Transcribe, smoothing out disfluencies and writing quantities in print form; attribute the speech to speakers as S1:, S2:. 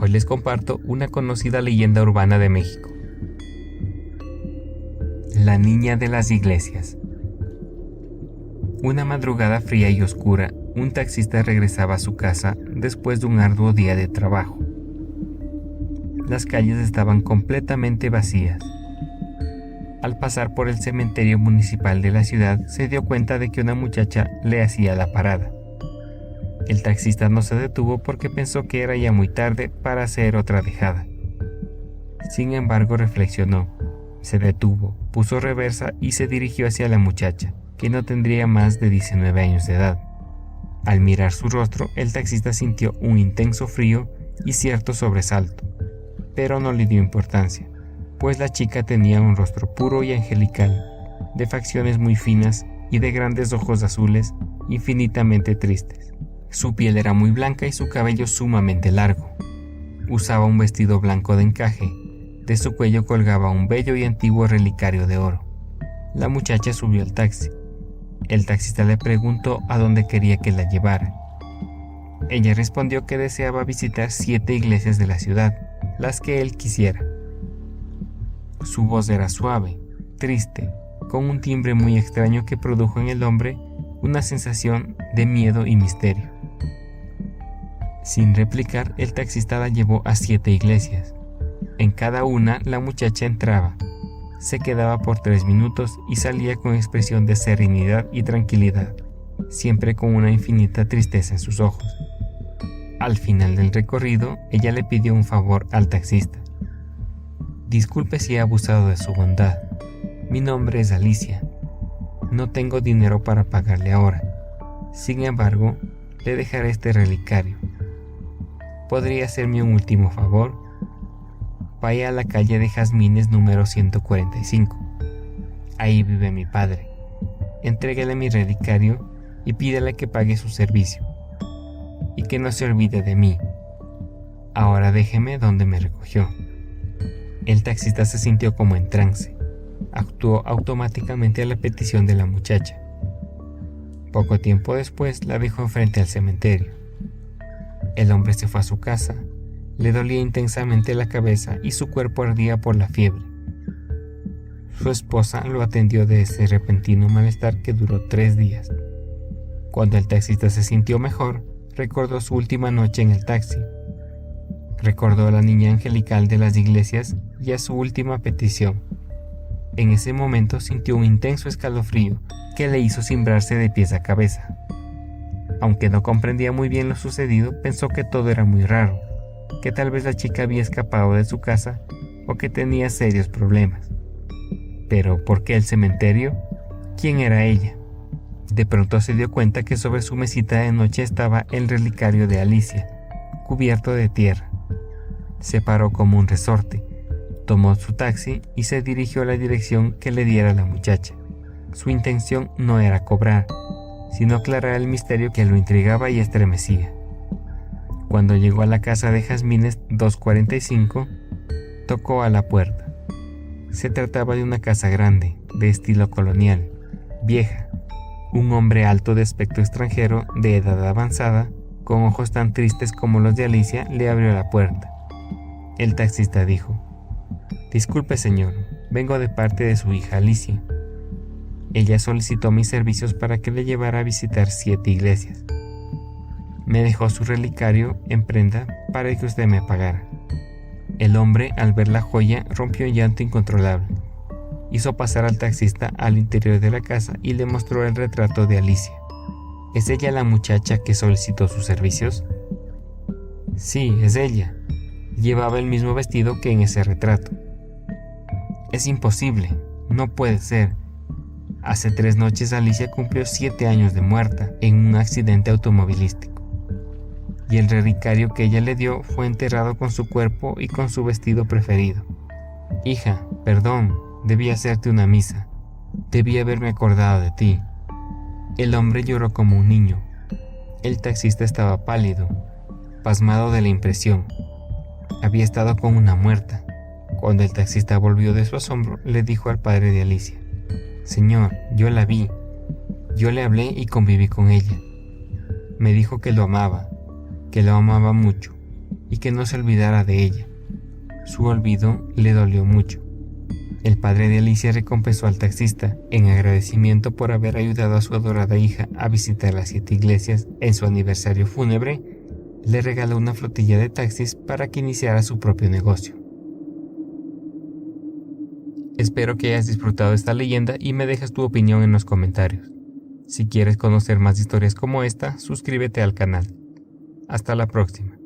S1: Hoy les comparto una conocida leyenda urbana de México. La niña de las iglesias. Una madrugada fría y oscura, un taxista regresaba a su casa después de un arduo día de trabajo. Las calles estaban completamente vacías. Al pasar por el cementerio municipal de la ciudad, se dio cuenta de que una muchacha le hacía la parada. El taxista no se detuvo porque pensó que era ya muy tarde para hacer otra dejada. Sin embargo, reflexionó, se detuvo, puso reversa y se dirigió hacia la muchacha, que no tendría más de 19 años de edad. Al mirar su rostro, el taxista sintió un intenso frío y cierto sobresalto, pero no le dio importancia, pues la chica tenía un rostro puro y angelical, de facciones muy finas y de grandes ojos azules infinitamente tristes. Su piel era muy blanca y su cabello sumamente largo. Usaba un vestido blanco de encaje. De su cuello colgaba un bello y antiguo relicario de oro. La muchacha subió al taxi. El taxista le preguntó a dónde quería que la llevara. Ella respondió que deseaba visitar 7 iglesias de la ciudad, las que él quisiera. Su voz era suave, triste, con un timbre muy extraño que produjo en el hombre una sensación de miedo y misterio. Sin replicar, el taxista la llevó a 7 iglesias. En cada una, la muchacha entraba, se quedaba por 3 minutos y salía con expresión de serenidad y tranquilidad, siempre con una infinita tristeza en sus ojos. Al final del recorrido, ella le pidió un favor al taxista. Disculpe si he abusado de su bondad. Mi nombre es Alicia. No tengo dinero para pagarle ahora. Sin embargo, le dejaré este relicario. ¿Podría hacerme un último favor? Vaya a la calle de Jazmines número 145. Ahí vive mi padre. Entréguele mi relicario y pídele que pague su servicio. Y que no se olvide de mí. Ahora déjeme donde me recogió. El taxista se sintió como en trance. Actuó automáticamente a la petición de la muchacha. Poco tiempo después la dejó frente al cementerio. El hombre se fue a su casa. Le dolía intensamente la cabeza y su cuerpo ardía por la fiebre. Su esposa lo atendió de ese repentino malestar que duró 3 días. Cuando el taxista se sintió mejor, recordó su última noche en el taxi. Recordó a la niña angelical de las iglesias y a su última petición. En ese momento sintió un intenso escalofrío que le hizo cimbrarse de pies a cabeza. Aunque no comprendía muy bien lo sucedido, pensó que todo era muy raro, que tal vez la chica había escapado de su casa o que tenía serios problemas. Pero, ¿por qué el cementerio? ¿Quién era ella? De pronto se dio cuenta que sobre su mesita de noche estaba el relicario de Alicia, cubierto de tierra. Se paró como un resorte, tomó su taxi y se dirigió a la dirección que le diera la muchacha. Su intención no era cobrar, sino aclarar el misterio que lo intrigaba y estremecía. Cuando llegó a la casa de Jazmines 245, tocó a la puerta. Se trataba de una casa grande, de estilo colonial, vieja. Un hombre alto de aspecto extranjero, de edad avanzada, con ojos tan tristes como los de Alicia, le abrió la puerta. El taxista dijo: «Disculpe, señor, vengo de parte de su hija Alicia. Ella solicitó mis servicios para que le llevara a visitar 7 iglesias. Me dejó su relicario en prenda para que usted me pagara». El hombre, al ver la joya, rompió en llanto incontrolable. Hizo pasar al taxista al interior de la casa y le mostró el retrato de Alicia. ¿Es ella la muchacha que solicitó sus servicios? Sí, es ella. Llevaba el mismo vestido que en ese retrato. Es imposible, no puede ser. Hace 3 noches Alicia cumplió 7 años de muerta en un accidente automovilístico. Y el relicario que ella le dio fue enterrado con su cuerpo y con su vestido preferido. Hija, perdón, debí hacerte una misa. Debí haberme acordado de ti. El hombre lloró como un niño. El taxista estaba pálido, pasmado de la impresión. Había estado con una muerta. Cuando el taxista volvió de su asombro, le dijo al padre de Alicia: «Señor, yo la vi. Yo le hablé y conviví con ella. Me dijo que lo amaba mucho. y que no se olvidara de ella. Su olvido le dolió mucho. El padre de Alicia recompensó al taxista en agradecimiento por haber ayudado a su adorada hija a visitar las 7 iglesias en su aniversario fúnebre. Le regaló una flotilla de taxis para que iniciara su propio negocio. Espero que hayas disfrutado esta leyenda y me dejes tu opinión en los comentarios. Si quieres conocer más historias como esta, suscríbete al canal. Hasta la próxima.